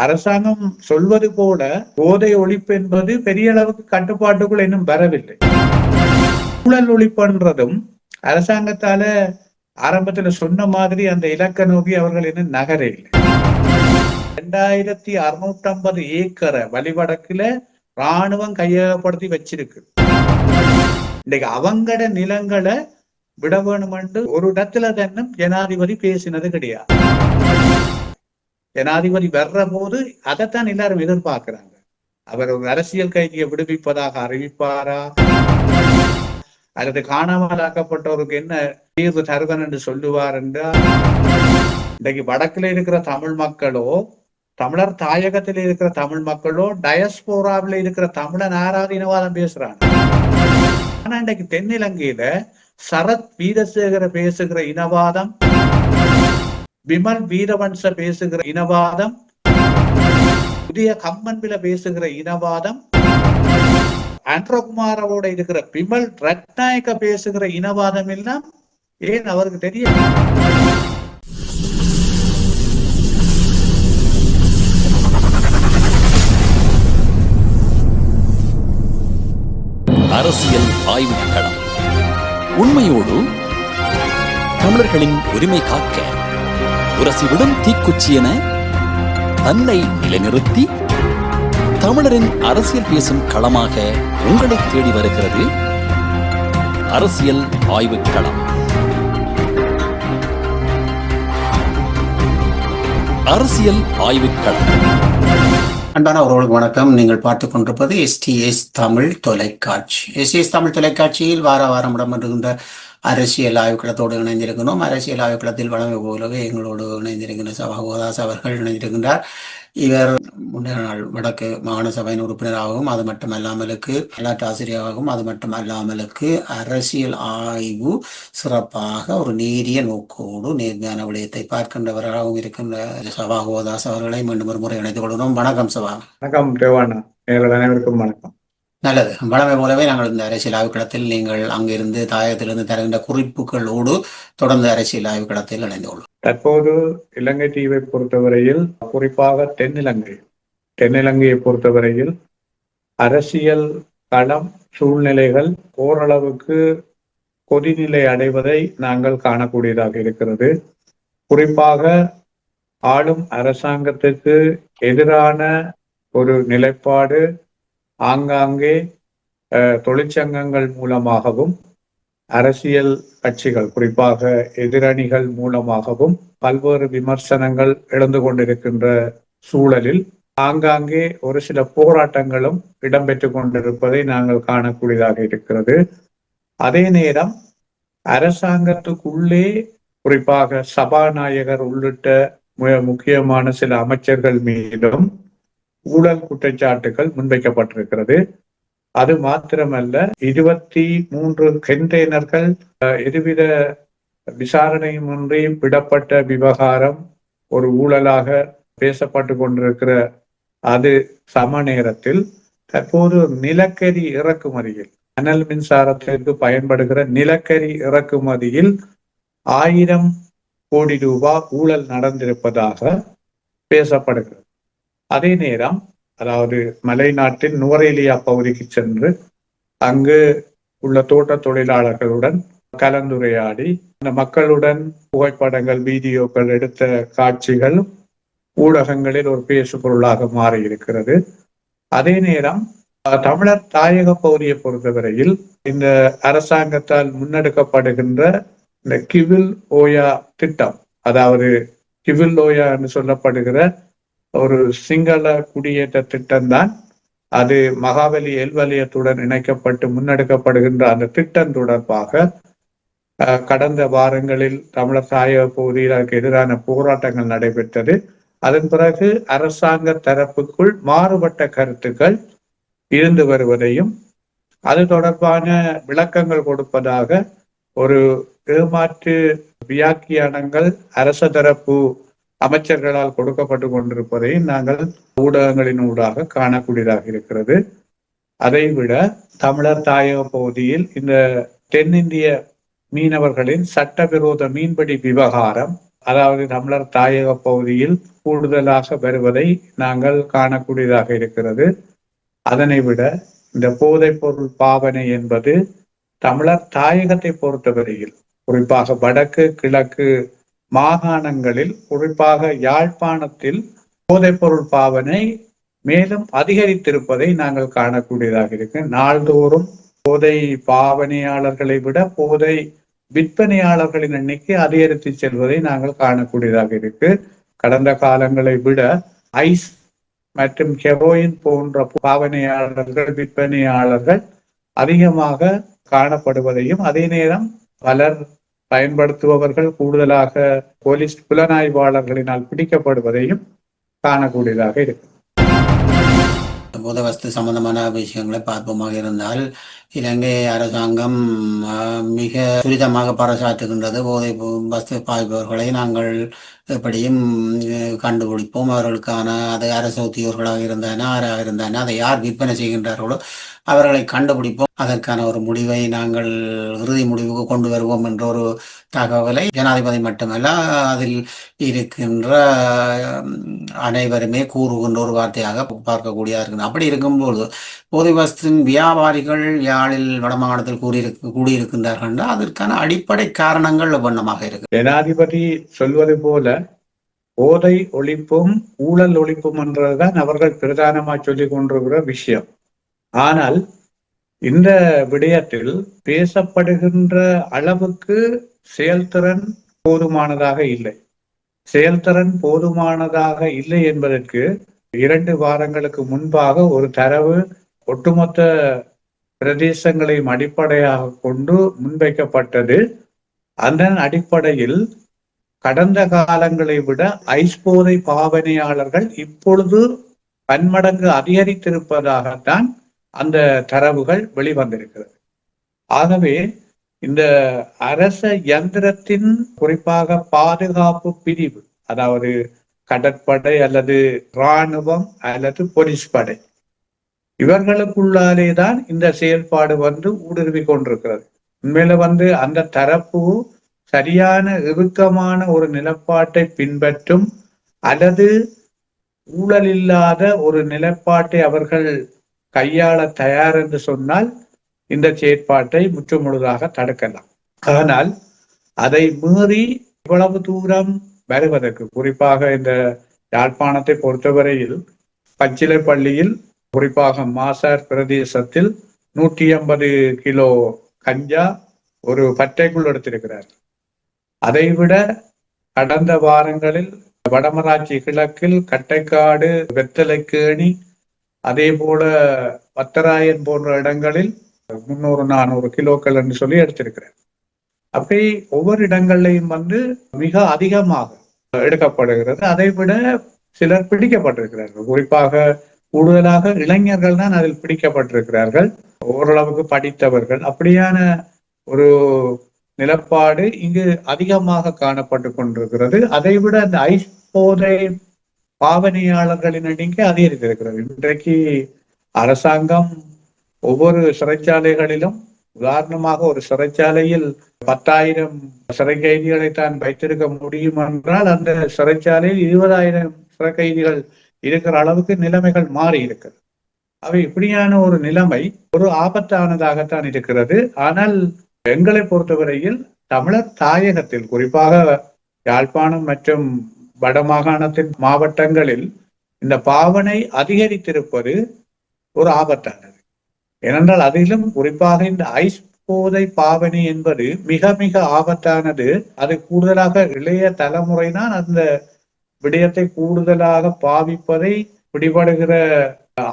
அரசாங்கம் சொல்வது போல போதை ஒழிப்பு என்பது பெரிய அளவுக்கு கட்டுப்பாட்டுக்குள் இன்னும் வரவில்லை. ஊழல் ஒழிப்புன்றதும் அரசாங்கத்தால ஆரம்பத்துல சொன்ன மாதிரி அந்த இலக்க நோக்கி அவர்கள் இன்னும் நகர இல்லை. 2650 ஏக்கரை வழிவடக்குல ராணுவம் கையகப்படுத்தி வச்சிருக்கு. இன்னைக்கு அவங்கட நிலங்களை விட வேணும் என்று ஒரு இடத்துல தானும் ஜனாதிபதி பேசினது கிடையாது. ஜனாதிபதி வர்ற போது அதைத்தான் எல்லாரும் எதிர்பார்க்கிறாங்க. அவர் ஒரு அரசியல் கைதியை விடுவிப்பதாக அறிவிப்பாரா, அல்லது காணாமலாக்கப்பட்டவருக்கு என்ன தீர்வு தருவன் என்று சொல்லுவார் என்றால், இன்றைக்கு வடக்குல இருக்கிற தமிழ் மக்களோ, தமிழர் தாயகத்தில் இருக்கிற தமிழ் மக்களோ, டயஸ்போராவில் இருக்கிற தமிழன் ஆராதீனவாதம் பேசுறாங்க. ஆனா இன்றைக்கு தென்னிலங்கையில சரத் வீரசேகர பேசுகிற இனவாதம், விமல் வீரவன்ச பேசுகிற இனவாதம், புதிய கம்மன்பில பேசுகிற இனவாதம், ஆண்ட்ரோகுமாரோட இருக்கிற பிமல் ரட்நாயக்க பேசுகிற இனவாதம் எல்லாம் ஏன் அவருக்கு தெரியும்? அரசியல் ஆய்வுக்களம். உண்மையோடு தமிழர்களின் உரிமை காக்க உரசிவிடும் தீக்குச்சி என தன்னை நிலைநிறுத்தி தமிழரின் அரசியல் பேசும் களமாக உங்களை தேடி வருகிறது அரசியல் ஆய்வுக்களம். அரசியல் ஆய்வுக்களம். அன்பான அவர்களுக்கு வணக்கம். நீங்கள் பார்த்துக் கொண்டிருப்பது STS தமிழ் தொலைக்காட்சி. STS தமிழ் தொலைக்காட்சியில் வார வாரம் இடம்பெறுகின்ற அரசியல் ஆய்வுக்களத்தோடு இணைந்திருக்கிறோம். அரசியல் ஆய்வுக்களத்தில் வழமை போலவே எங்களோடு இணைந்திருக்கின்ற சபாகோதாஸ் அவர்கள் இணைந்திருக்கின்றார். இவர் முன்னே நாள் வடக்கு மாகாண சபையின் உறுப்பினராகவும், அது மட்டுமல்லாமலுக்கு வரலாற்று ஆசிரியராகவும், அது மட்டுமல்லாமலுக்கு அரசியல் ஆய்வு சிறப்பாக ஒரு நேரிய நோக்கோடு நேர்மையான விடயத்தை பார்க்கின்றவராகவும் இருக்கின்ற சபாகோதாஸ் அவர்களை மீண்டும் ஒரு முறை இணைத்துக் கொள்கிறோம். வணக்கம் சபா. வணக்கம் தேவானா. அனைவருக்கும் வணக்கம். நல்லது. வழமை போலவே நாங்கள் இந்த அரசியல் ஆய்வுக்களத்தில் நீங்கள் அங்கிருந்து தாயகத்திலிருந்து தருகின்ற குறிப்புகளோடு தொடர்ந்து அரசியல் ஆய்வுக்களத்தில் இணைந்துள்ளோம். தற்போது இலங்கை தீவை பொறுத்தவரையில், குறிப்பாக தென்னிலங்கையை பொறுத்தவரையில் அரசியல் களம் சூழ்நிலைகள் ஓரளவுக்கு கொதிநிலை அடைவதை நாங்கள் காணக்கூடியதாக இருக்கிறது. குறிப்பாக ஆளும் அரசாங்கத்துக்கு எதிரான ஒரு நிலைப்பாடு ஆங்காங்கே தொழிற்சங்கங்கள் மூலமாகவும், அரசியல் கட்சிகள் குறிப்பாக எதிரணிகள் மூலமாகவும் பல்வேறு விமர்சனங்கள் எழுந்து கொண்டிருக்கின்ற சூழலில் ஆங்காங்கே ஒரு சில போராட்டங்களும் இடம்பெற்றுக் கொண்டிருப்பதை நாங்கள் காணக்கூடியதாக இருக்கிறது. அதே நேரம் அரசாங்கத்துக்குள்ளே குறிப்பாக சபாநாயகர் உள்ளிட்ட முக்கியமான சில அமைச்சர்கள் மீதும் ஊழல் குற்றச்சாட்டுகள் முன்வைக்கப்பட்டிருக்கிறது. அது மாத்திரமல்ல, 23 கண்டெய்னர்கள் எதுவித விசாரணையுமின்றி விடப்பட்ட விவகாரம் ஒரு ஊழலாக பேசப்பட்டு கொண்டிருக்கிற அது சம நேரத்தில் தற்போது நிலக்கரி இறக்குமதியில், அனல் மின்சாரத்திற்கு பயன்படுகிற நிலக்கரி இறக்குமதியில் 1000 கோடி ரூபாய் ஊழல் நடந்திருப்பதாக பேசப்படுகிறது. அதே நேரம், அதாவது மலைநாட்டின் நுவரேலியா பகுதிக்கு சென்று அங்கு உள்ள தோட்ட தொழிலாளர்களுடன் கலந்துரையாடி அந்த மக்களுடன் புகைப்படங்கள், வீடியோக்கள் எடுத்த காட்சிகள் ஊடகங்களில் ஒரு பேசு பொருளாக மாறி இருக்கிறது. அதே நேரம் தமிழர் தாயக பகுதியை பொறுத்தவரையில் இந்த அரசாங்கத்தால் முன்னெடுக்கப்படுகின்ற இந்த கிவில் ஓயா திட்டம், அதாவது கிவில் ஓயா என்று சொல்லப்படுகிற ஒரு சிங்கள குடியேற்ற திட்டம்தான். அது மகாவலி எல்வலயத்துடன் இணைக்கப்பட்டு முன்னெடுக்கப்படுகின்ற அந்த திட்டம் தொடர்பாக கடந்த வாரங்களில் தமிழர் தாயக பகுதியில் அதற்கு எதிரான போராட்டங்கள் நடைபெற்றது. அதன் பிறகு அரசாங்க தரப்புக்குள் மாறுபட்ட கருத்துக்கள் இருந்து வருவதையும், அது தொடர்பான விளக்கங்கள் கொடுப்பதாக ஒரு ஏமாற்று வியாக்கியானங்கள் அரச தரப்பு அமைச்சர்களால் கொடுக்கப்பட்டு கொண்டிருப்பதை நாங்கள் ஊடகங்களின் ஊடாக காணக்கூடியதாக இருக்கிறது. அதைவிட தமிழர் தாயக பகுதியில் இந்த தென்னிந்திய மீனவர்களின் சட்டவிரோத மீன்பிடி விவகாரம் அதாவது தமிழர் தாயக பகுதியில் கூடுதலாக வருவதை நாங்கள் காணக்கூடியதாக இருக்கிறது. அதனை விட இந்த போதைப் பொருள் பாவனை என்பது தமிழர் தாயகத்தை பொறுத்தவரையில் குறிப்பாக வடக்கு கிழக்கு மாகாணங்களில் குறிப்பாக யாழ்ப்பாணத்தில் போதைப் பொருள் பாவனை மேலும் அதிகரித்திருப்பதை நாங்கள் காணக்கூடியதாக இருக்கு. நாள்தோறும் போதை பாவனையாளர்களை விட போதை விற்பனையாளர்களின் எண்ணிக்கை அதிகரித்து செல்வதை நாங்கள் காணக்கூடியதாக இருக்கு. கடந்த காலங்களை விட ஐஸ் மற்றும் ஹெரோயின் போன்ற பாவனையாளர்கள் விற்பனையாளர்கள் அதிகமாக காணப்படுவதையும் அதே நேரம் பலர் பயன்படுத்துபவர்கள் கூடுதலாக போலீஸ் புலனாய்வாளர்களினால் பிடிக்கப்படுவதையும் காணக்கூடியதாக இருக்கு. போதவஸ்து சம்பந்தமான விஷயங்களை பார்ப்போமாக இருந்தால் இலங்கை அரசாங்கம் மிக துரிதமாக பறைசாற்றுகின்றது. போதை வஸ்து பாய்பவர்களை நாங்கள் எப்படியும் கண்டுபிடிப்போம், அவர்களுக்கான அது அரசு உத்தியோகர்களாக இருந்தானே ஆராக இருந்தானே அதை யார் விற்பனை செய்கின்றார்களோ அவர்களை கண்டுபிடிப்போம், அதற்கான ஒரு முடிவை நாங்கள் இறுதி முடிவுக்கு கொண்டு வருவோம் என்ற ஒரு தகவலை ஜனாதிபதி மட்டுமல்ல அதில் இருக்கின்ற அனைவருமே கூறுகின்ற ஒரு வார்த்தையாக பார்க்கக்கூடியதாக இருக்கு. அப்படி இருக்கும்போது போதை வஸ்தின் வியாபாரிகள் யாழில் வடமாகாணத்தில் கூடியிருக்கின்றார்கள் அதற்கான அடிப்படை காரணங்கள் வண்ணமாக இருக்கு. ஜனாதிபதி சொல்வது போல போதை ஒழிப்பும் ஊழல் ஒழிப்பும் என்றதுதான் அவர்கள் பிரதானமா சொல்லிக் கொண்டிருக்கிற விஷயம். ஆனால் இந்த விடயத்தில் பேசப்படுகின்ற அளவுக்கு செயல்திறன் போதுமானதாக இல்லை. செயல்திறன் போதுமானதாக இல்லை என்பதற்கு 2 வாரங்களுக்கு முன்பாக ஒரு தரவு ஒட்டுமொத்த பிரதேசங்களையும் அடிப்படையாக கொண்டு முன்வைக்கப்பட்டது. அதன் அடிப்படையில் கடந்த காலங்களை விட ஐஸ் போதை பாவனையாளர்கள் இப்பொழுது பன்மடங்கு அதிகரித்திருப்பதாகத்தான் அந்த தரவுகள் வெளிவந்திருக்கிறது. ஆகவே இந்த அரச யந்திரத்தின் குறிப்பாக பாதுகாப்பு பிரிவு, அதாவது கடற்படை அல்லது இராணுவம் அல்லது போலீஸ் படை, இவர்களுக்குள்ளாலே தான் இந்த செயல்பாடு ஊடுருவி கொண்டிருக்கிறது. உண்மையில அந்த தரப்பு சரியான இறுக்கமான ஒரு நிலப்பாட்டை பின்பற்றும் அல்லது ஊழல் இல்லாத ஒரு நிலப்பாட்டை அவர்கள் கையாள தயார் என்று சொன்னால் இந்த செயற்பாட்டை முற்றுமுழுதாக தடுக்கலாம். ஆனால் அதை மீறி இவ்வளவு தூரம் வருவதற்கு, குறிப்பாக இந்த யாழ்ப்பாணத்தை பொறுத்தவரையில் பச்சிலை பள்ளியில் குறிப்பாக மாசார் பிரதேசத்தில் 150 கிலோ கஞ்சா ஒரு பற்றைக்குள் எடுத்திருக்கிறார். அதைவிட கடந்த வாரங்களில் வடமராட்சி கிழக்கில் கட்டைக்காடு, வெத்தலைக்கேணி, அதே போல பத்தராயன் போன்ற இடங்களில் 300-400 கிலோக்கள் என்று சொல்லி எடுத்திருக்கிறார். அப்படி ஒவ்வொரு இடங்கள்லையும் மிக அதிகமாக எடுக்கப்படுகிறது. அதை விட சிலர் பிடிக்கப்பட்டிருக்கிறார்கள். குறிப்பாக கூடுதலாக இளைஞர்கள் தான் அதில் பிடிக்கப்பட்டிருக்கிறார்கள், ஓரளவுக்கு படித்தவர்கள். அப்படியான ஒரு நிலப்பாடு இங்கு அதிகமாக காணப்பட்டு கொண்டிருக்கிறது. அதைவிட அந்த ஐஸ் போதை பாவனையாளர்களின் எண்ணிக்கை அதிகரித்திருக்கிறது. இன்றைக்கு அரசாங்கம் ஒவ்வொரு சிறைச்சாலைகளிலும், உதாரணமாக ஒரு சிறைச்சாலையில் 10,000 சிறை கைதிகளை தான் வைத்திருக்க முடியும் என்றால் அந்த சிறைச்சாலையில் 20,000 சிறை கைதிகள் இருக்கிற அளவுக்கு நிலைமைகள் மாறி இருக்கிறது. அவை இப்படியான ஒரு நிலைமை ஒரு ஆபத்தானதாகத்தான் இருக்கிறது. ஆனால் எங்களை பொறுத்தவரையில் தமிழர் தாயகத்தில், குறிப்பாக யாழ்ப்பாணம் மற்றும் வடமாகாணத்தின் மாவட்டங்களில் இந்த பாவனை அதிகரித்திருப்பது ஒரு ஆபத்தானது. ஏனென்றால் அதிலும் குறிப்பாக இந்த ஐஸ் போதை பாவனை என்பது மிக மிக ஆபத்தானது. அது கூடுதலாக இளைய தலைமுறை தான் அந்த விடயத்தை கூடுதலாக பாவிப்பதை பிடிபடுகிற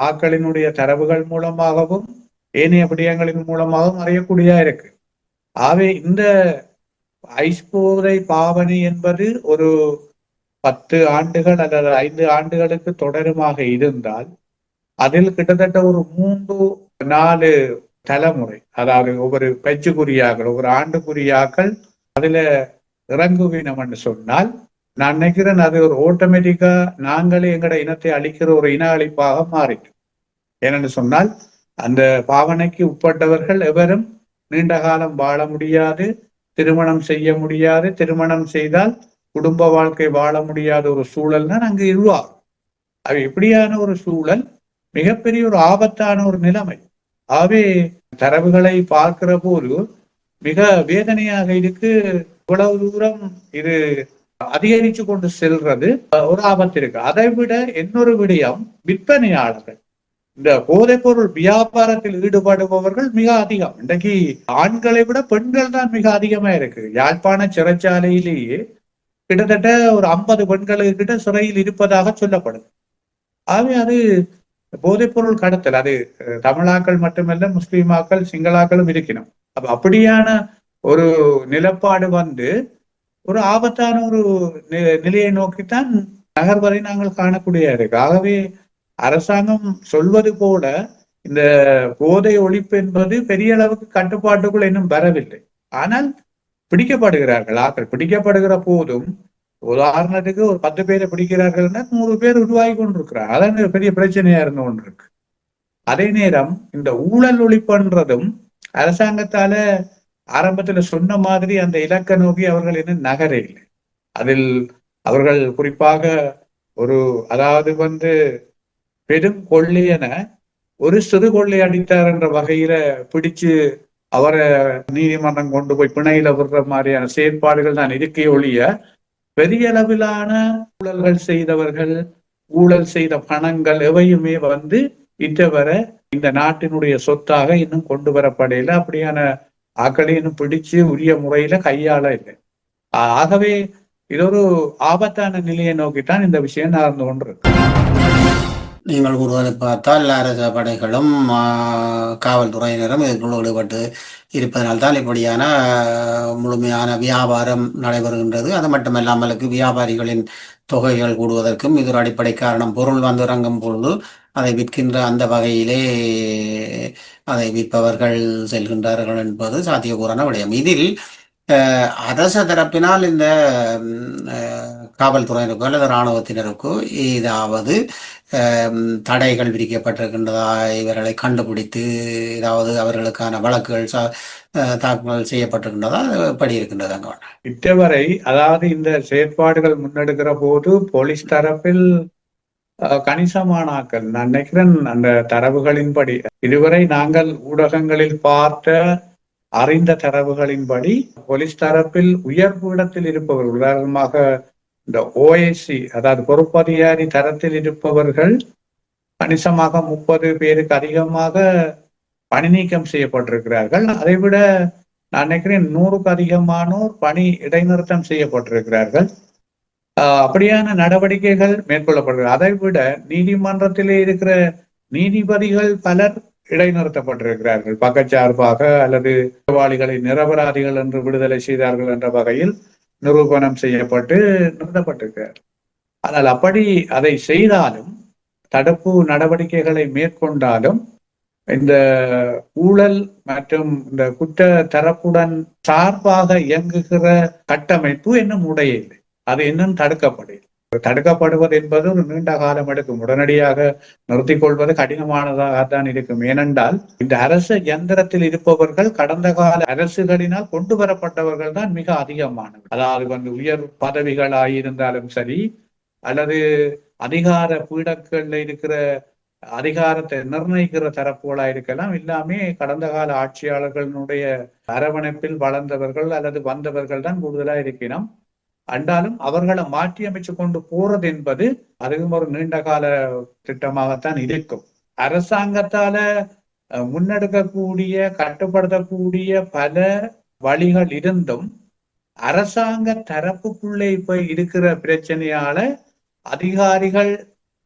ஆக்களினுடைய தரவுகள் மூலமாகவும் ஏனைய விடயங்களின் மூலமாகவும் அறியக்கூடியதா இருக்கு. ஆகவே இந்த ஐஸ் போதை பாவனை என்பது ஒரு 10 ஆண்டுகள் அல்லது 5 ஆண்டுகளுக்கு தொடருமாக இருந்தால் அதில் கிட்டத்தட்ட ஒரு 3-4 தலைமுறை, அதாவது ஒவ்வொரு பெச்சுக்குரியாக்கள், ஒவ்வொரு ஆண்டுக்குரியாக்கள் அதுல இறங்குவினம் என்று சொன்னால் நான் நினைக்கிறேன் அது ஒரு ஆட்டோமேட்டிக்கா நாங்களே எங்கட இனத்தை அழிக்கிற ஒரு இன அழிப்பாக மாறிட்டு. ஏனென்று சொன்னால் அந்த பாவனைக்கு உட்பட்டவர்கள் எவரும் நீண்ட காலம் வாழ முடியாது, திருமணம் செய்ய முடியாது. திருமணம் செய்தால் குடும்ப வாழ்க்கை வாழ முடியாத ஒரு சூழல் தான் அங்கு உருவாகும். அது இப்படியான ஒரு சூழல் மிகப்பெரிய ஒரு ஆபத்தான ஒரு நிலைமை. ஆகவே தரவுகளை பார்க்கிற போது மிக வேதனையாக இருக்கு. இவ்வளவு தூரம் இது அதிகரித்து கொண்டு செல்றது ஒரு ஆபத்து இருக்கு. அதை விட இன்னொரு விடயம், விற்பனையாளர்கள், இந்த போதைப் பொருள் வியாபாரத்தில் ஈடுபடுபவர்கள் மிக அதிகம். இன்றைக்கு ஆண்களை விட பெண்கள் தான் மிக அதிகமா இருக்கு. யாழ்ப்பாண சிறைச்சாலையிலேயே கிட்டத்தட்ட ஒரு 50 பெண்களுக்கு கிட்ட சிறையில் இருப்பதாக சொல்லப்படுது. ஆகவே அது போதைப் பொருள் கடத்தல். அது தமிழாக்கள் மட்டுமல்ல, முஸ்லிமாக்கள், சிங்களாக்களும் இருக்கணும். அப்ப அப்படியான ஒரு நிலப்பாடு ஒரு ஆபத்தான ஒரு நிலையை நோக்கித்தான் நகர்வதை நாங்கள் காணக்கூடிய இருக்கு. ஆகவே அரசாங்கம் சொல்வது போல இந்த போதை ஒழிப்பு என்பது பெரிய அளவுக்கு கட்டுப்பாட்டுக்குள் இன்னும் வரவில்லை. ஆனால் பிடிக்கப்படுகிறார்கள். ஆக்கள் பிடிக்கப்படுகிற போதும், உதாரணத்துக்கு ஒரு 10 பேரை பிடிக்கிறார்கள்னா 100 பேர் உருவாகி கொண்டிருக்கிறார். அதான் பெரிய பிரச்சனையா இருந்து கொண்டிருக்கு. அதே நேரம் இந்த ஊழல் ஒழிப்புன்றதும் அரசாங்கத்தால ஆரம்பத்துல சொன்ன மாதிரி அந்த இலக்கை நோக்கி அவர்கள் இன்னும் நகரே இல்லை. அதில் அவர்கள் குறிப்பாக அதாவது பெரும் கொள்ளையன ஒரு சிறு கொள்ளை அடித்தார் என்ற வகையில பிடிச்சு அவரை நீதிமன்றம் கொண்டு போய் பிணையில விடுற மாதிரியான செயற்பாடுகள் தான் இருக்கே ஒழிய, பெரிய அளவிலான ஊழல்கள் செய்தவர்கள், ஊழல் செய்த பணங்கள் எவையுமே இட்டவரை இந்த நாட்டினுடைய சொத்தாக இன்னும் கொண்டு வரப்படையில. அப்படியான ஆக்களை இன்னும் பிடிச்சு உரிய முறையில கையாள இல்லை. ஆகவே இது ஒரு ஆபத்தான நிலையை நோக்கித்தான் இந்த விஷயம் நகர்ந்து கொண்டிருக்கு. நீங்கள் கூறுவதை பார்த்தால் அரச படைகளும் காவல்துறையினரும் இதற்குள் ஈடுபட்டு இருப்பதனால்தான் இப்படியான முழுமையான வியாபாரம் நடைபெறுகின்றது. அது மட்டுமல்லாமலுக்கு வியாபாரிகளின் தொகைகள் கூடுவதற்கும் இது ஒரு அடிப்படை காரணம். பொருள் இறங்கும் பொழுது அதை விற்கின்ற அந்த வகையிலே அதை விற்பவர்கள் செல்கின்றார்கள் என்பது சாத்தியக்கூறான விடயம். இதில் அரச தரப்பினால் இந்த காவல்துறையினருக்கோ அல்லது இராணுவத்தினருக்கோ ஏதாவது தடைகள் விதிக்கப்பட்டிருக்கின்றதா? இவர்களை கண்டுபிடித்து ஏதாவது அவர்களுக்கான வழக்குகள் தாக்கல் செய்யப்பட்டிருக்கின்றதா? எப்படி இருக்கின்றது அங்க? இட்டவரை, அதாவது இந்த செயற்பாடுகள் முன்னெடுக்கிற போது போலீஸ் தரப்பில் கணிசமானாக்கள், நான் நினைக்கிறேன் அந்த தரவுகளின்படி, இதுவரை நாங்கள் ஊடகங்களில் பார்த்த அறிந்த தரவுகளின்படி போலீஸ் தரப்பில் உயர் பீடத்தில் இருப்பவர்கள், உதாரணமாக இந்த ஓஎஸ்சி அதாவது பொறுப்பதிகாரி தரத்தில் இருப்பவர்கள் கணிசமாக 30 பேருக்கு அதிகமாக பணி நீக்கம் செய்யப்பட்டிருக்கிறார்கள். அதைவிட நான் நினைக்கிறேன் 100க்கு அதிகமானோர் பணி இடைநிறுத்தம் செய்யப்பட்டிருக்கிறார்கள். அப்படியான நடவடிக்கைகள் மேற்கொள்ளப்படுகிறது. அதை விட நீதிமன்றத்திலே இருக்கிற நீதிபதிகள் பலர் இடைநிறுத்தப்பட்டிருக்கிறார்கள். பக்கச்சார்பாக அல்லது குற்றவாளிகளை நிரபராதிகள் என்று விடுதலை செய்தார்கள் என்ற வகையில் நிரூபணம் செய்யப்பட்டு நிறுத்தப்பட்டிருக்கிறார். ஆனால் அப்படி அதை செய்தாலும், தடுப்பு நடவடிக்கைகளை மேற்கொண்டாலும், இந்த ஊழல் மற்றும் இந்த குற்ற தரப்புடன் சார்பாக இயங்குகிற கட்டமைப்பு இன்னும் உடையில்லை. அது இன்னும் தடுக்கப்படவில்லை. தடுக்கப்படுவது என்பது ஒரு நீண்ட காலம் எடுக்கும். உடனடியாக நிறுத்திக் கொள்வது கடினமானதாகத்தான் இருக்கும். ஏனென்றால் இந்த அரசு இயந்திரத்தில் இருப்பவர்கள் கடந்த கால அரசுகளினால் கொண்டு வரப்பட்டவர்கள் தான் மிக அதிகமானவர்கள். அதாவது உயர் பதவிகளாயிருந்தாலும் சரி, அல்லது அதிகார பீடங்கள்ல இருக்கிற அதிகாரத்தை நிர்ணயிக்கிற தரப்புகளா இருக்கலாம், எல்லாமே கடந்த கால ஆட்சியாளர்களுடைய அரவணைப்பில் வளர்ந்தவர்கள் அல்லது வந்தவர்கள் தான் கூடுதலா இருக்கணும். அண்டாலும் அவர்களை மாற்றி அமைச்சு கொண்டு போறது என்பது அதுவும் ஒரு நீண்ட கால திட்டமாகத்தான் இருக்கும். அரசாங்கத்தால முன்னெடுக்கக்கூடிய கட்டுப்படுத்தக்கூடிய பல வழிகள் இருந்தும் அரசாங்க தரப்புக்குள்ளே இப்ப இருக்கிற பிரச்சனையால அதிகாரிகள்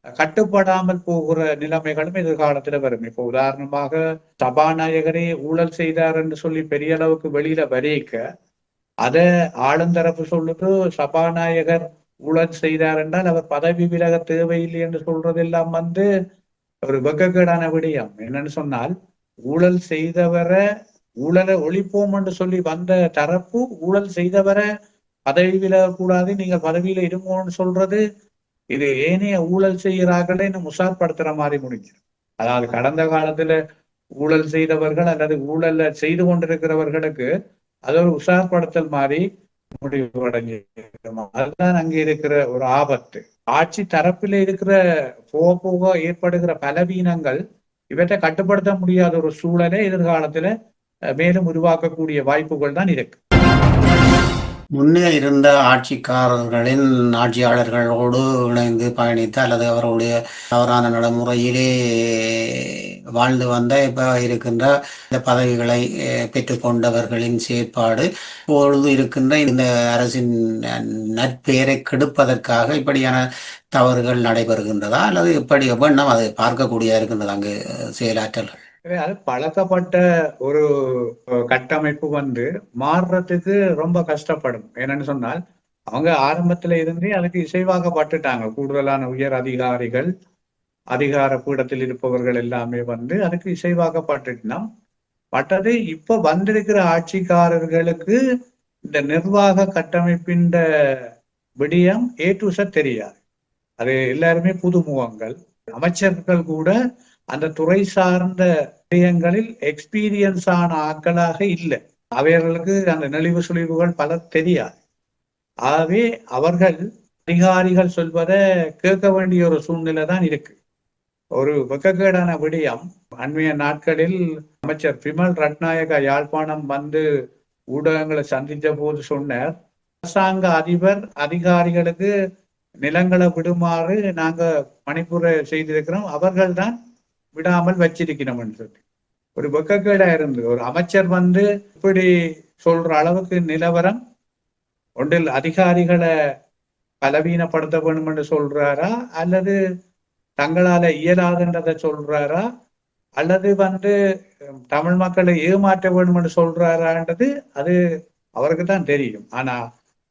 கட்டுப்படாமல் போகிற நிலைமைகளும் எதிர்காலத்துல வரும். இப்போ உதாரணமாக சபாநாயகரே ஊழல் செய்தார் என்று சொல்லி பெரிய அளவுக்கு வெளியில வரைக்க, அத ஆளுந்தரப்பு சொல்லுது சபாநாயகர் ஊழல் செய்தார் என்றால் அவர் பதவி விலக தேவையில்லை என்று சொல்றதெல்லாம் ஒரு வெக்கக்கேடான விடயம். என்னன்னு சொன்னால், ஊழல் செய்தவரை ஊழலை ஒழிப்போம் என்று சொல்லி வந்த தரப்பு ஊழல் செய்தவரை பதவி விலகக்கூடாது, நீங்க பதவியில இருங்கன்னு சொல்றது, இது ஏனைய ஊழல் செய்கிறார்களே முசார்படுத்துற மாதிரி முடிஞ்சிடும். அதாவது கடந்த காலத்துல ஊழல் செய்தவர்கள் அல்லது ஊழல்ல செய்து கொண்டிருக்கிறவர்களுக்கு அது ஒரு உஷார்படுத்தல் மாதிரி முடிவடைஞ்சிருக்குமா. அதுதான் அங்கே இருக்கிற ஒரு ஆபத்து. ஆட்சி தரப்பில் இருக்கிற போக போக ஏற்படுகிற பலவீனங்கள் இவற்றை கட்டுப்படுத்த முடியாத ஒரு சூழலை எதிர்காலத்துல மேலும் உருவாக்கக்கூடிய வாய்ப்புகள் தான் இருக்கு. முன்னே இருந்த ஆட்சிக்காரர்களின் ஆட்சியாளர்களோடு இணைந்து பயணித்து அல்லது அவர்களுடைய தவறான நடைமுறையிலே வாழ்ந்து வந்த இப்ப இருக்கின்ற இந்த பதவிகளை பெற்றுக்கொண்டவர்களின் செயற்பாடு இப்பொழுது இருக்கின்ற இந்த அரசின் நற்பெயரை கெடுப்பதற்காக இப்படியான தவறுகள் நடைபெறுகின்றதா அல்லது இப்படி எவ்வண்ணம் அது பார்க்கக்கூடியதா இருக்கின்றது அங்கு செயலாற்றல்கள்? அது பழக்கப்பட்ட ஒரு கட்டமைப்பு மாறுறதுக்கு ரொம்ப கஷ்டப்படும். என்னன்னு சொன்னால் அவங்க ஆரம்பத்துல இருந்தே அதுக்கு இசைவாகப்பட்டுட்டாங்க. கூடுதலான உயர் அதிகாரிகள், அதிகார பீடத்தில் இருப்பவர்கள் எல்லாமே அதுக்கு இசைவாகப்பட்டுட்டோம்னா பட்டது. இப்ப வந்திருக்கிற ஆட்சிக்காரர்களுக்கு இந்த நிர்வாக கட்டமைப்பின் விடயம் ஏ டு Z தெரியாது. அது எல்லாருமே புதுமுகங்கள். அமைச்சர்கள் கூட அந்த துறை சார்ந்த விடயங்களில் எக்ஸ்பீரியன்ஸ் ஆன ஆட்களாக இல்லை. அவர்களுக்கு அந்த நெளிவு சுழிவுகள் பல தெரியாது. ஆகவே அவர்கள் அதிகாரிகள் சொல்வதை கேட்க வேண்டிய ஒரு சூழ்நிலை தான் இருக்கு. ஒரு வெக்கக்கேடான விடயம், அண்மைய நாட்களில் அமைச்சர் பிமல் ரட்நாயக யாழ்ப்பாணம் ஊடகங்களை சந்தித்த போது சொன்னார், அரசாங்க அதிபர் அதிகாரிகளுக்கு நிலங்களை விடுமாறு நாங்க பணிப்புரை செய்திருக்கிறோம், அவர்கள் தான் விடாமல் வச்சிருக்கிறோம் சொல்லி. ஒரு வெக்கக்கேடா இருந்து ஒரு அமைச்சர் இப்படி சொல்ற அளவுக்கு நிலவரம் ஒன்றில் அதிகாரிகளை பலவீனப்படுத்த வேண்டும் என்று சொல்றாரா, அல்லது தங்களால இயலாதுன்றதை சொல்றாரா, அல்லது தமிழ் மக்களை ஏமாற்ற வேண்டும் என்று சொல்றாரான்றது அது அவருக்கு தான் தெரியும். ஆனா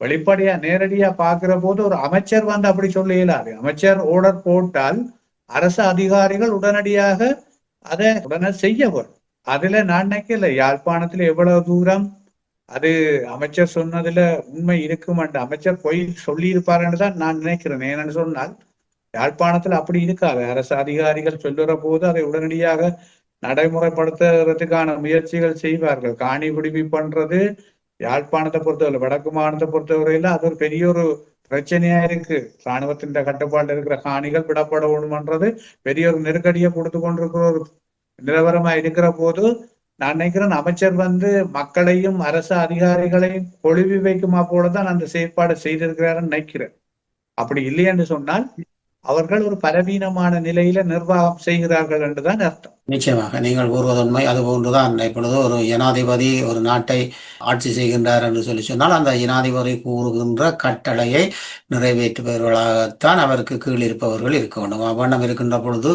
வெளிப்படையா நேரடியா பாக்குற போது ஒரு அமைச்சர் அப்படி சொல்ல இயலாது. அமைச்சர் ஓர்டர் போட்டால் அரசு அதிகாரிகள் உடனடியாக அதை உடனே செய்ய வரும். அதுல நான் நினைக்கல யாழ்ப்பாணத்துல எவ்வளவு தூரம் அது அமைச்சர் சொன்னதுல உண்மை இருக்குமென்று அமைச்சர் பொய் சொல்லி இருப்பாருன்னு தான் நான் நினைக்கிறேன். ஏன்னு சொன்னால் யாழ்ப்பாணத்துல அப்படி இருக்காது. அரசு அதிகாரிகள் சொல்லுற போது அதை உடனடியாக நடைமுறைப்படுத்துறதுக்கான முயற்சிகள் செய்வார்கள். காணி விடுவி பண்றது யாழ்ப்பாணத்தை பொறுத்தவரை, வடக்கு மாநிலத்தை பொறுத்தவரையில அது ஒரு பெரிய ஒரு பிரச்சனையா இருக்கு. இராணுவத்தின் கட்டுப்பாட்டில் இருக்கிற காணிகள் விடப்பட வேண்டும்ன்றது பெரிய ஒரு நெருக்கடியை கொடுத்து கொண்டிருக்கிற ஒரு நிலவரமா இருக்கிற போது நான் நினைக்கிறேன் அமைச்சர் மக்களையும் அரசு அதிகாரிகளையும் கொழுவி வைக்குமா போலதான் அந்த செயற்பாடு செய்திருக்கிறாருன்னு நினைக்கிறேன். அப்படி இல்லை என்று சொன்னால் அவர்கள் ஒரு பலவீனமான நிலையில நிர்வாகம் செய்கிறார்கள் என்றுதான் அர்த்தம். நிச்சயமாக நீங்கள் கூறுவது உண்மை. அது போன்றுதான் இப்பொழுது ஒரு ஜனாதிபதி ஒரு நாட்டை ஆட்சி செய்கின்றார் என்று சொன்னால் அந்த ஜனாதிபதி கூறுகின்ற கட்டளையை நிறைவேற்றுபவர்களாகத்தான் அவருக்கு கீழ் இருப்பவர்கள் இருக்க வேண்டும். அவ்வண்ணம் இருக்கின்ற பொழுது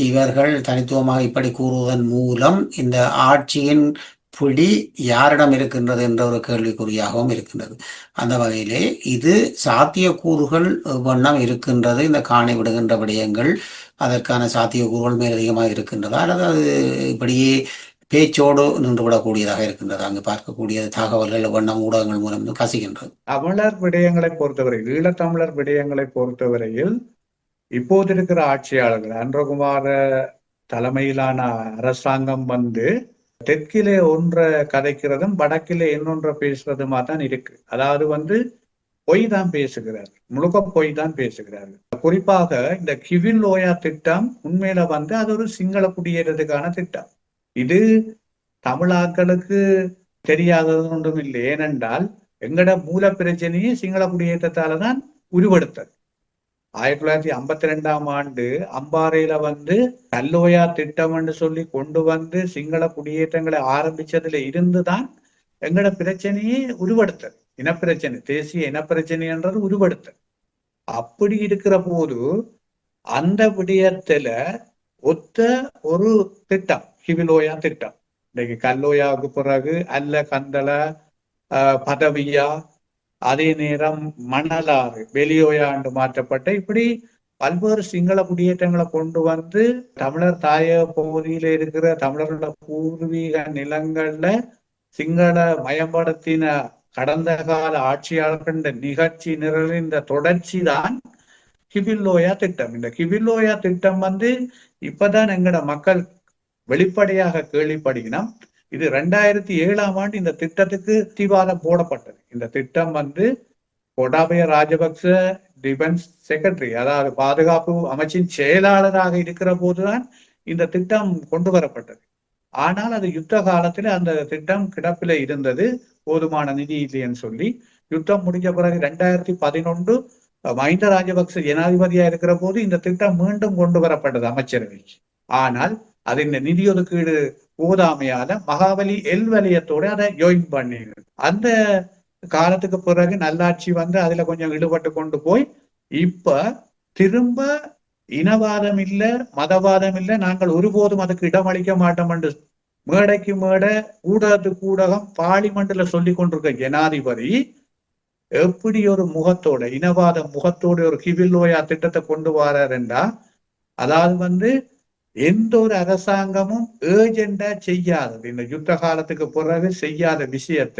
இவர்கள் தனித்துவமாக இப்படி கூறுவதன் மூலம் இந்த ஆட்சியின் பிடி யாரிடம் இருக்கின்றது என்ற ஒரு கேள்விக்குறியாகவும் இருக்கின்றது. அந்த வகையிலே இது சாத்தியக்கூறுகள் வண்ணம் இருக்கின்றது. இந்த காணி விடுகின்ற விடயங்கள் அதற்கான சாத்தியக்கூறுகள் மேலதிகமாக இருக்கின்றதா அல்லது அது இப்படியே பேச்சோடு நின்றுவிடக்கூடியதாக இருக்கின்றது? அங்கு பார்க்கக்கூடிய தகவல்கள் வண்ணம் ஊடகங்கள் மூலம் கசிகின்றது. தமிழர் விடயங்களை பொறுத்தவரையில், ஈழத்தமிழர் விடயங்களை பொறுத்தவரையில் இப்போது இருக்கிற ஆட்சியாளர்கள் அன்றகுமார தலைமையிலான அரசாங்கம் தெற்கிலே ஒன்றை கதைக்கிறதும் வடக்கிலே இன்னொன்றை பேசுறதுமா தான் இருக்கு. அதாவது பொய் தான் பேசுகிறார், முழுக்க பொய் தான் பேசுகிறார். குறிப்பாக இந்த கிவில் லோயா திட்டம் உண்மையில அது ஒரு சிங்கள குடியேறதுக்கான திட்டம். இது தமிழாக்களுக்கு தெரியாதது ஒன்றும் இல்லை. ஏனென்றால் எங்கட மூல பிரச்சனையே சிங்கள குடியேற்றத்தாலதான் உருவெடுத்தது. 1952ஆம் ஆண்டு அம்பாறையில கல்லோயா திட்டம் என்று சொல்லி கொண்டு சிங்கள குடியேற்றங்களை ஆரம்பிச்சதுல இருந்துதான் எங்கட பிரச்சனையே உருவெடுத்தது. இனப்பிரச்சனை, தேசிய இனப்பிரச்சனை என்றது உருவெடுத்தது. அப்படி இருக்கிற போது அந்த விடயத்துல ஒத்த ஒரு திட்டம் கிவிலோயா திட்டம். இன்னைக்கு கல்லோயாவுக்கு பிறகு அல்ல கந்தள, பதவியா, அதே நேரம் மணலாறு, வெளியோயா என்று மாற்றப்பட்ட இப்படி பல்வேறு சிங்கள குடியேற்றங்களை கொண்டு தமிழர் தாயக பகுதியில இருக்கிற தமிழர்களோட பூர்வீக நிலங்கள்ல சிங்கள மயம்படுத்தின கடந்த கால ஆட்சியாளர்கள் நிகழ்ச்சி நிரலின் இந்த தொடர்ச்சி தான் கிவில்லோயா திட்டம். இந்த கிவில்லோயா திட்டம் இப்பதான் எங்கட மக்கள் வெளிப்படையாக கேள்விப்படுகினோம். இது 2007 இந்த திட்டத்துக்கு அஸ்திவாரம் போடப்பட்டது. இந்த திட்டம் கோட்டாபய ராஜபக்ச டிஃபென்ஸ் செக்ரட்டரி, அதாவது பாதுகாப்பு அமைச்சின் செயலாளராக இருக்கிற போதுதான் இந்த திட்டம் கொண்டு வரப்பட்டது. ஆனால் அது யுத்த காலத்துல அந்த திட்டம் கிடப்பில இருந்தது, போதுமான நிதி இல்லைன்னு சொல்லி. யுத்தம் முடிஞ்ச பிறகு 2011 மஹிந்த ராஜபக்ச ஜனாதிபதியா இருக்கிற போது இந்த திட்டம் மீண்டும் கொண்டு வரப்பட்டது அமைச்சரவைக்கு. ஆனால் அது இந்த நிதி ஒதுக்கீடு போதாமையால மகாபலி எல் வலயத்தோட அதை ஜாயின் பண்ணி அந்த காலத்துக்கு பிறகு நல்லாட்சி அதுல கொஞ்சம் ஈடுபட்டு கொண்டு போய் இப்ப திரும்ப இனவாதம் இல்ல, மதவாதம் இல்ல, நாங்கள் ஒருபோதும் அதுக்கு இடமளிக்க மாட்டோம் என்று மேடைக்கு மேடை, ஊடகத்துக்கு ஊடகம், பார்லிமெண்ட்ல சொல்லி கொண்டிருக்க ஜனாதிபதி எப்படி ஒரு முகத்தோட, இனவாத முகத்தோட ஒரு கிவில்லோயா திட்டத்தை கொண்டு வராருண்டா, அதாவது எந்த ஒரு அரசாங்கமும் ஏஜெண்டா செய்யாதது, இந்த யுத்த காலத்துக்கு பிறகு செய்யாத விஷயத்த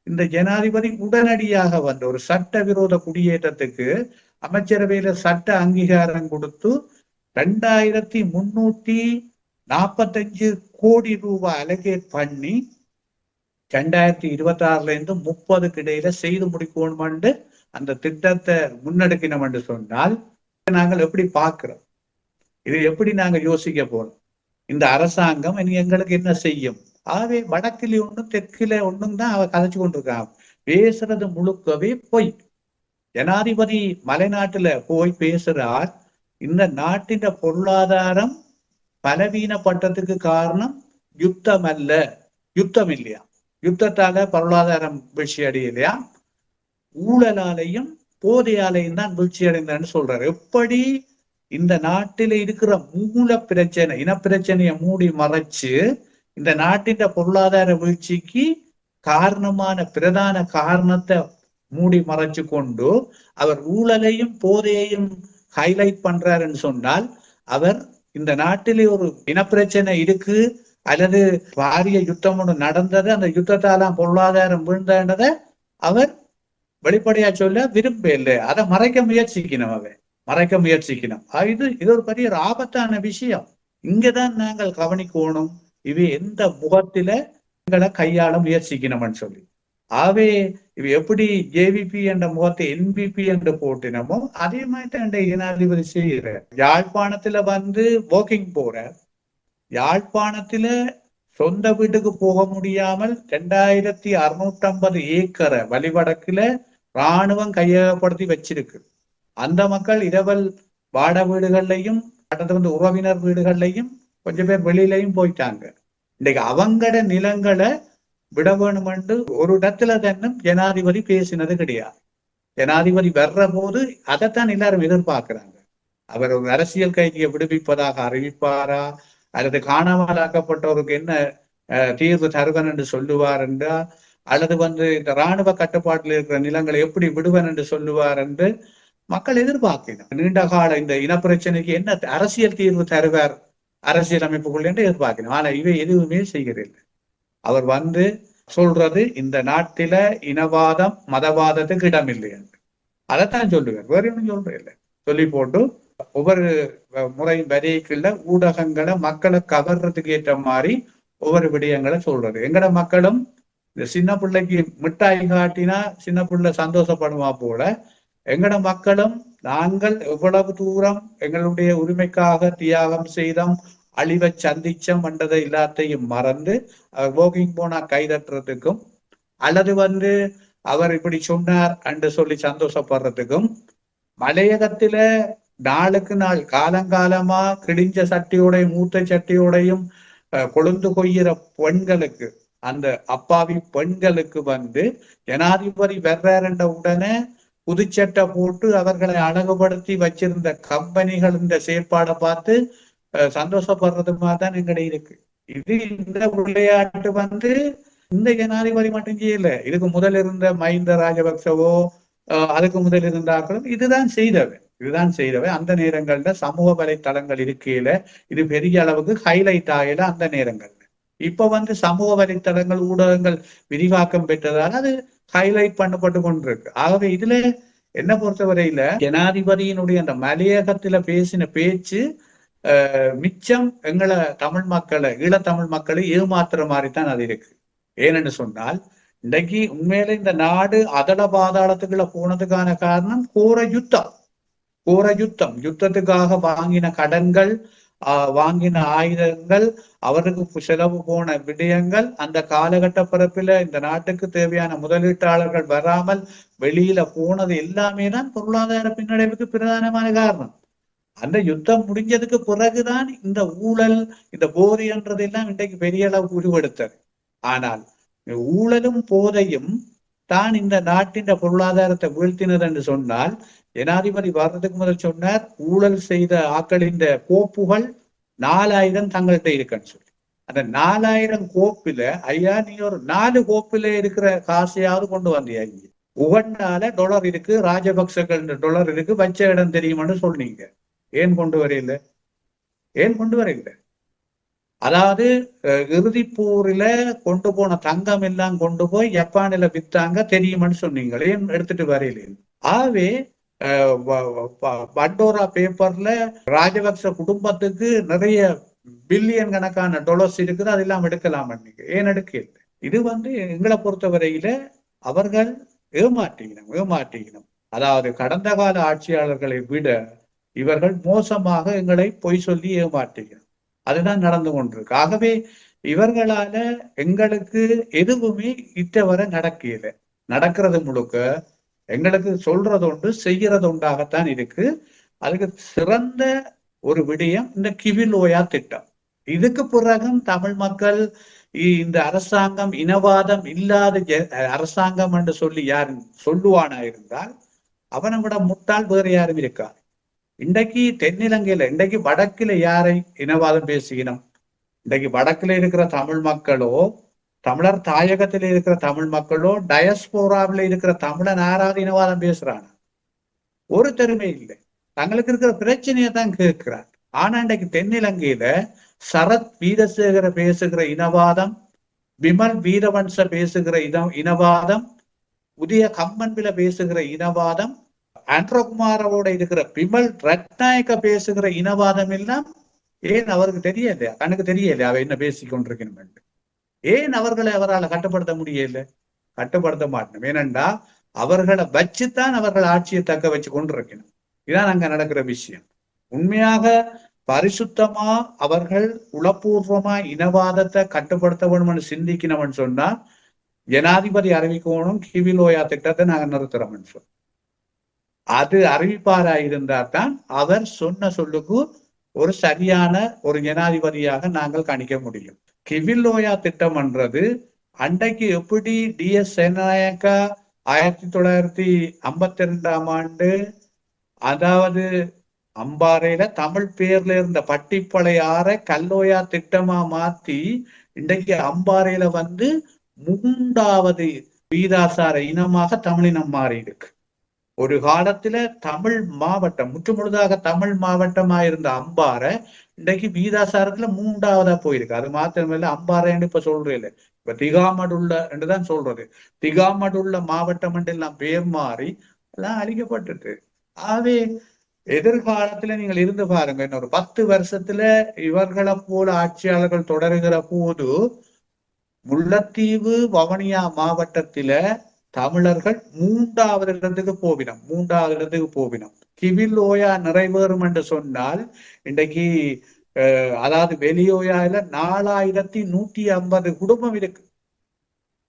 இந்த ஜனாதிபதி உடனடியாக ஒரு சட்டவிரோத குடியேற்றத்துக்கு அமைச்சரவையில சட்ட அங்கீகாரம் கொடுத்து 2345 கோடி ரூபாய் அலோகேட் பண்ணி 2026 30 இடையில செய்து முடிக்கணும் அந்த திட்டத்தை முன்னெடுக்கணும் என்று சொன்னால் நாங்கள் எப்படி பார்க்கிறோம், இது எப்படி நாங்க யோசிக்க போறோம்? இந்த அரசாங்கம் எங்களுக்கு என்ன செய்யும்? ஆகவே வடக்கிலே ஒண்ணும் தெற்கில ஒண்ணும் தான் அவ கதைச்சு கொண்டிருக்காங்க. பேசுறது முழுக்கவே பொய். ஜனாதிபதி மலைநாட்டுல போய் பேசுறார், இந்த நாட்டின் பொருளாதாரம் பலவீனப்பட்டதுக்கு காரணம் யுத்தம் அல்ல, யுத்தம் இல்லையா, யுத்தத்தால பொருளாதாரம் வீழ்ச்சி அடையலையா, ஊழலாலையும் போதையாலையும் தான் வீழ்ச்சி அடைந்தான்னு சொல்றாரு. எப்படி இந்த நாட்டில இருக்கிற மூல பிரச்சனை, இனப்பிரச்சனையை மூடி மறைச்சு இந்த நாட்டின் பொருளாதார வீழ்ச்சிக்கு காரணமான பிரதான காரணத்தை மூடி மறைச்சு கொண்டு அவர் ஊழலையும் போதையையும் ஹைலைட் பண்றாருன்னு சொன்னால், அவர் இந்த நாட்டிலே ஒரு இனப்பிரச்சனை இருக்கு அல்லது பாரிய யுத்தம் ஒன்று நடந்தது, அந்த யுத்தத்தாலாம் பொருளாதாரம் வீழ்ந்ததை அவர் வெளிப்படையா சொல்ல விரும்ப இல்லை, அதை மறைக்க முயற்சிக்கணும், மறைக்க முயற்சிக்கணும். இது ஒரு பெரிய ஆபத்தான விஷயம். இங்கதான் நாங்கள் கவனிக்கணும், இவை எந்த முகத்தில எங்களை கையாள முயற்சிக்கணும்னு சொல்லி. ஆகவே இவ எப்படி ஜேவிபி என்ற முகத்தை என்பிபி என்று போட்டினமோ அதே மாதிரி தான் ஜனாதிபதி செய்யற. யாழ்ப்பாணத்துல வாக்கிங் போற, யாழ்ப்பாணத்துல சொந்த வீட்டுக்கு போக முடியாமல் 2650 ஏக்கரை வழிவடக்குல இராணுவம் கையகப்படுத்தி வச்சிருக்கு. அந்த மக்கள் இரவல் வாட வீடுகள்லையும் உறவினர் வீடுகள்லையும் கொஞ்சம் பேர் வெளியிலையும் போயிட்டாங்க. இன்னைக்கு அவங்கட நிலங்களை விட வேணும் என்று ஒரு இடத்துல தன்னும் ஜனாதிபதி பேசினது கிடையாது. ஜனாதிபதி வர்ற போது அதைத்தான் எல்லாரும் எதிர்பார்க்கிறாங்க. அவர் ஒரு அரசியல் கைதியை விடுவிப்பதாக அறிவிப்பாரா, அல்லது காணாமலாக்கப்பட்டவருக்கு என்ன தீர்வு தருவன் என்று சொல்லுவார் என்றா, அல்லது இந்த இராணுவ கட்டுப்பாட்டில் இருக்கிற நிலங்களை எப்படி விடுவன் என்று சொல்லுவார் என்று மக்கள் எதிர்பார்க்கணும். நீண்ட கால இந்த இனப்பிரச்சனைக்கு என்ன அரசியல் தீர்வு தருவார் அரசியல் அமைப்புக்குள்ள என்று எதிர்பார்க்கணும். ஆனா இவை எதுவுமே செய்கிறதில்லை. அவர் சொல்றது இந்த நாட்டில இனவாதம் மதவாதத்துக்கு இடமில்லை என்று அதைத்தான் சொல்லுவார், வேற ஒன்றும் சொல்ற இல்லை. சொல்லி போட்டு ஒவ்வொரு முறையும் வரைக்குள்ள ஊடகங்களை மக்களை கவர்றதுக்கு ஏற்ற மாதிரி ஒவ்வொரு விடயங்களை சொல்றது. எங்கட மக்களும் இந்த சின்ன பிள்ளைக்கு மிட்டாய் காட்டினா சின்ன பிள்ளை சந்தோஷப்படுமா போல, எங்கட மக்களும் நாங்கள் எவ்வளவு தூரம் எங்களுடைய உரிமைக்காக தியாகம் செய்தோம், அழிவை சந்திச்சம் என்றதை எல்லாத்தையும் மறந்து அவர் வாக்கிங் போனா கைதட்டுறதுக்கும், அல்லது அவர் இப்படி சொன்னார் என்று சொல்லி சந்தோஷப்படுறதுக்கும், மலையகத்தில நாளுக்கு நாள் காலங்காலமா கிழிஞ்ச சட்டியோடையும் மூத்த சட்டியோடையும் கொழுந்து கொய்கிற பெண்களுக்கு, அந்த அப்பாவி பெண்களுக்கு ஜனாதிபதி வர்றாருன்ற உடனே புதுச்சட்டை போட்டு அவர்களை அழகுபடுத்தி வச்சிருந்த கம்பெனிகள் இந்த செயற்பாடை பார்த்து சந்தோஷப்படுறது மாதிரிதான் எங்கடைய இருக்கு. இது இந்த விளையாட்டு இந்த ஜனாதிபதி மட்டும் செய்யல, இதுக்கு முதல் இருந்த மஹிந்த ராஜபக்சவோ அதுக்கு முதல் இருந்தாக்களும் இதுதான் செய்தவை. அந்த நேரங்கள்ல சமூக வலைத்தளங்கள் இருக்கையில இது பெரிய அளவுக்கு ஹைலைட் ஆகல. அந்த நேரங்கள்ல இப்ப சமூக வலைத்தளங்கள் ஊடகங்கள் விரிவாக்கம் பெற்றதால் அது ஹைலைட் பண்ணப்பட்டு கொண்டிருக்கு. ஆகவே இதுல என்ன பொறுத்தவரையில ஜனாதிபதியினுடைய அந்த மலையகத்துல பேசின பேச்சு மிச்சம் எங்களை தமிழ் மக்களை ஈழத்தமிழ் மக்களை ஏமாத்துற மாதிரி தான் அது இருக்கு. ஏனென்று சொன்னால் இன்றைக்கு உண்மையில இந்த நாடு அதள பாதாளத்துக்குள்ள போனதுக்கான காரணம் கோர யுத்தம். யுத்தத்துக்காக வாங்கின கடன்கள், வாங்கின ஆயுதங்கள், அவருக்கு செலவு போன விடயங்கள், அந்த காலகட்ட பிறப்பில இந்த நாட்டுக்கு தேவையான முதலீட்டாளர்கள் வராமல் வெளியில போனது எல்லாமே தான் பொருளாதார பின்னடைவுக்கு பிரதானமான காரணம். அந்த யுத்தம் முடிஞ்சதுக்கு பிறகுதான் இந்த ஊழல், இந்த போதைன்றதெல்லாம் இன்றைக்கு பெரிய அளவு உருவெடுத்தது. ஆனால் ஊழலும் போதையும் தான் இந்த நாட்டின் பொருளாதாரத்தை வீழ்த்தினது என்று சொன்னால், ஜனாதிபதி வர்றதுக்கு முதல் சொன்னார், ஊழல் செய்த ஆக்களின் கோப்புகள் 4000 தங்கள்கிட்ட இருக்குன்னு சொல்லி. அந்த 4000 கோப்பில ஐயா நீ ஒரு 4 கோப்பில இருக்கிற காசையாவது கொண்டு வந்தியா? உகண்டால டாலர் இருக்கு, ராஜபக்சர்கள் டாலர் இருக்கு, வச்ச இடம் தெரியுமான்னு சொன்னீங்க. ஏன் கொண்டு வரையில? அதாவது இறுதி போரில கொண்டு போன தங்கம் எல்லாம் கொண்டு போய் ஜப்பானில வித்தாங்க தெரியுமான்னு சொன்னீங்க. ஏன் எடுத்துட்டு வரையில? ஆகவே பண்டோரா பேப்பர்ல ராஜபக்ச குடும்பத்துக்கு நிறைய பில்லியன் கணக்கான டாலர்ஸ் இருக்குது, அதெல்லாம் எடுக்கலாம். ஏன் எடுக்கல? இது எங்களை பொறுத்தவரையில அவர்கள் ஏமாற்றிக்கணும். அதாவது கடந்த கால ஆட்சியாளர்களை விட இவர்கள் மோசமாக எங்களை பொய் சொல்லி ஏமாற்றிக்கணும். அதுதான் நடந்து கொண்டிருக்கு. ஆகவே இவர்களால எங்களுக்கு எதுவுமே இட்டவரை நடக்கல. நடக்கிறது முழுக்க எங்களுக்கு சொல்றது ஒன்று, செய்யறது ஒன்றாகத்தான் இருக்கு. அதுக்கு சிறந்த ஒரு விடயம் இந்த கிவிலோயா திட்டம். இதுக்கு பிறகும் தமிழ் மக்கள் இந்த அரசாங்கம் இனவாதம் இல்லாத அரசாங்கம் என்று சொல்லி யாரும் சொல்லுவானா இருந்தால் அவனை விட முட்டாள் வேறு யாரும் இருக்காது. இன்றைக்கு தென்னிலங்கையில, இன்றைக்கு வடக்குல யாரை இனவாதம் பேசுகிறோம்? இன்றைக்கு வடக்குல இருக்கிற தமிழ் மக்களோ, தமிழர் தாயகத்தில இருக்கிற தமிழ் மக்களோ, டயஸ்போராவில இருக்கிற தமிழன் யாராவது இனவாதம் பேசுறானா? ஒரு தெருமை இல்லை. தங்களுக்கு இருக்கிற பிரச்சனையை தான் கேட்கிறார். ஆனா இன்றைக்கு தென்னிலங்கையில சரத் வீரசேகர பேசுகிற இனவாதம், விமல் வீரவன்ச பேசுகிற இனவாதம், உதய கம்மன்பில பேசுகிற இனவாதம், ஆண்ட்ரோகுமாரோட இருக்கிற பிமல் ரட்நாயக்க பேசுகிற இனவாதம் எல்லாம் ஏன் அவருக்கு தெரியலையா? கண்ணுக்கு தெரியலையா அவ என்ன பேசி கொண்டிருக்கணும்? ஏன் அவர்களை அவரால் கட்டுப்படுத்த முடியல? கட்டுப்படுத்த மாட்டோம். ஏனென்றா அவர்களை வச்சுத்தான் அவர்கள் ஆட்சியை தக்க வச்சு கொண்டிருக்கணும். இதுதான் அங்க நடக்கிற விஷயம். உண்மையாக பரிசுத்தமா அவர்கள் உளப்பூர்வமா இனவாதத்தை கட்டுப்படுத்த வேணும்னு சிந்திக்கணும்னு சொன்னா ஜனாதிபதி அறிவிக்கணும், கிவிலோயா திட்டத்தை நாங்க நிறுத்துறோம்னு சொன்னோம். அது அறிவிப்பாரா இருந்தா தான் அவர் சொன்ன சொல்லுக்கு ஒரு சரியான ஒரு ஜனாதிபதியாக நாங்கள் கணிக்க முடியும். கிவிலோயா திட்டம் என்றது அன்றைக்கு எப்படி DS சேனநாயக்கா 1952ஆம் ஆண்டு, அதாவது அம்பாறையில தமிழ் பேர்ல இருந்த பட்டிப்பளை ஆற கல்லோயா திட்டமா மாத்தி இன்றைக்கு அம்பாறையில 3வது வீதாசார இனமாக தமிழினம் மாறி இருக்கு. ஒரு காலத்துல தமிழ் மாவட்டம், முற்றுமுழுதாக தமிழ் மாவட்டமா இருந்த அம்பாறை இன்றைக்கு வீதாசாரத்துல 3வதா போயிருக்கு. அது மாத்திரமில்ல, அம்பாறைன்னு இப்ப சொல்றேன், இப்ப திகாமடுள்ள என்றுதான் சொல்றது. திகாமடுள்ள மாவட்டம் என்று எல்லாம் பேர் மாறி எல்லாம் அழிக்கப்பட்டுட்டு. ஆகவே எதிர்காலத்துல நீங்கள் இருந்து பாருங்க, இன்னொரு 10 வருஷத்துல இவர்களை போல ஆட்சியாளர்கள் தொடருகிற போது முல்லைத்தீவு வவுனியா மாவட்டத்தில தமிழர்கள் 3வது இடத்துக்கு போவினம். கிவிலோயா நிறைவேறும் என்று சொன்னால் இன்றைக்கு அதாவது வெளியோயாவில 4150 குடும்பம் இருக்கு.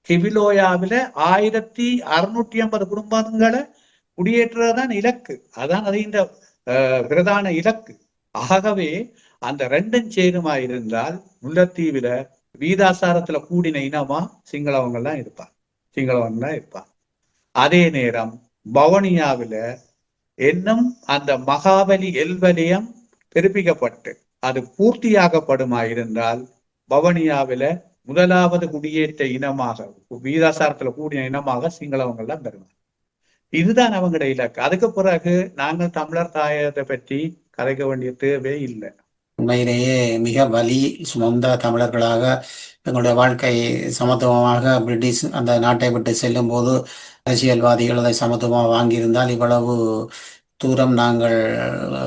கிவிலோயாவில 1650 குடும்பங்களை குடியேற்றதான் இலக்கு. அதான் அது இந்த பிரதான இலக்கு. ஆகவே அந்த 2ம் சேருமா இருந்தால் முல்லைத்தீவில வீதாசாரத்துல கூடின இனமா சிங்களவங்க தான் இருப்பான். அதே நேரம் வவுனியாவில இன்னும் அந்த மகாபலி எல்வலயம் பிறப்பிக்கப்பட்டு அது பூர்த்தியாகப்படுமா இருந்தால் வவுனியாவில 1வது குடியேற்ற இனமாக, வீதாசாரத்துல கூடிய இனமாக சிங்களவங்க எல்லாம் பெறுவாங்க. இதுதான் அவங்களுடைய இலக்கு. அதுக்கு பிறகு நாங்கள் தமிழர் தாயத்தை பற்றி கதைக்க வேண்டிய தேவை இல்லை. உண்மையிலேயே மிக வலி சுமந்த தமிழர்களாக எங்களுடைய வாழ்க்கை சமத்துவமாக பிரிட்டிஷ் அந்த நாட்டை விட்டு செல்லும் போது அரசியல்வாதிகள் அதை சமத்துவமாக வாங்கியிருந்தால் இவ்வளவு தூரம் நாங்கள்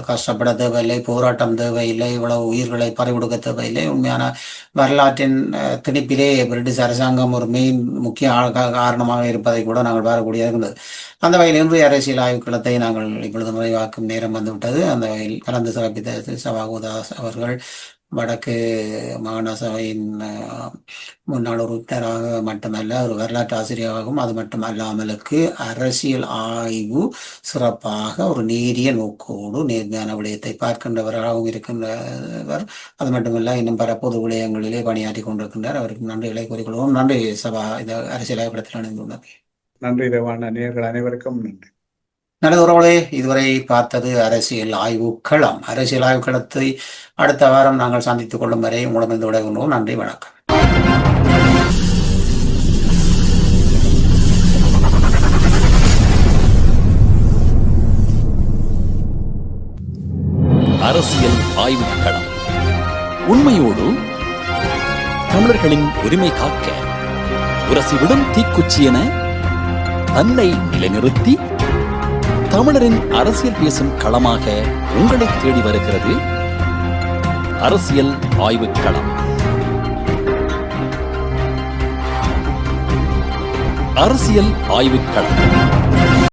கஷ்டப்பட தேவையில்லை, போராட்டம் தேவையில்லை, இவ்வளவு உயிர்களை பறிகொடுக்க தேவையில்லை. உண்மையான வரலாற்றின் திணிப்பிலே பிரிட்டிஷ் அரசாங்கம் ஒரு முக்கிய காரணமாக இருப்பதை கூட நாங்கள் பார்க்கக்கூடிய இருந்தது. அந்த வகையில் இன்றைய அரசியல் ஆய்வுக்களத்தை நாங்கள் இப்பொழுது நிறைவாக்கும் நேரம் வந்துவிட்டது. அந்த வகையில் கலந்து சிறப்பித்த சபாகுதாஸ் அவர்கள் வடக்கு மாகாண சபையின் முன்னாள் உறுப்பினராக மட்டுமல்ல, ஒரு வரலாற்று ஆசிரியராகவும், அது மட்டுமல்லாமலுக்கு அரசியல் ஆய்வு சிறப்பாக ஒரு நேரிய நோக்கோடு நேர்மையான விடயத்தை பார்க்கின்றவராகவும் இருக்கின்றவர். அது மட்டுமல்ல, இன்னும் பல பொது விடயங்களிலே பணியாற்றி கொண்டிருக்கின்றார். அவருக்கு நன்றிகளை கூறிக்கொள்வோம். நன்றி சபா இந்த அரசியல் ஆய்வுக்கூடத்தில் அணிந்துள்ளது. நன்றி தேவான நேயர்கள் அனைவருக்கும் நன்றி. நல்ல உறவுகளே, இதுவரை பார்த்தது அரசியல் ஆய்வுக்களம். அரசியல் ஆய்வுக்களத்தை அடுத்த வாரம் நாங்கள் சந்தித்துக் கொள்ளும் வரை உங்களிடமிருந்து விடைகொள்வோம். நன்றி, வணக்கம். அரசியல் ஆய்வுக்களம். உண்மையோடு தமிழர்களின் உரிமை காக்க உரசிவிடும் தீக்குச்சி என தன்னை நிலைநிறுத்தி தமிழரின் அரசியல் பேசும் களமாக உங்களை தேடி வருகிறது அரசியல் ஆய்வுக்களம். அரசியல் ஆய்வுக்களம்.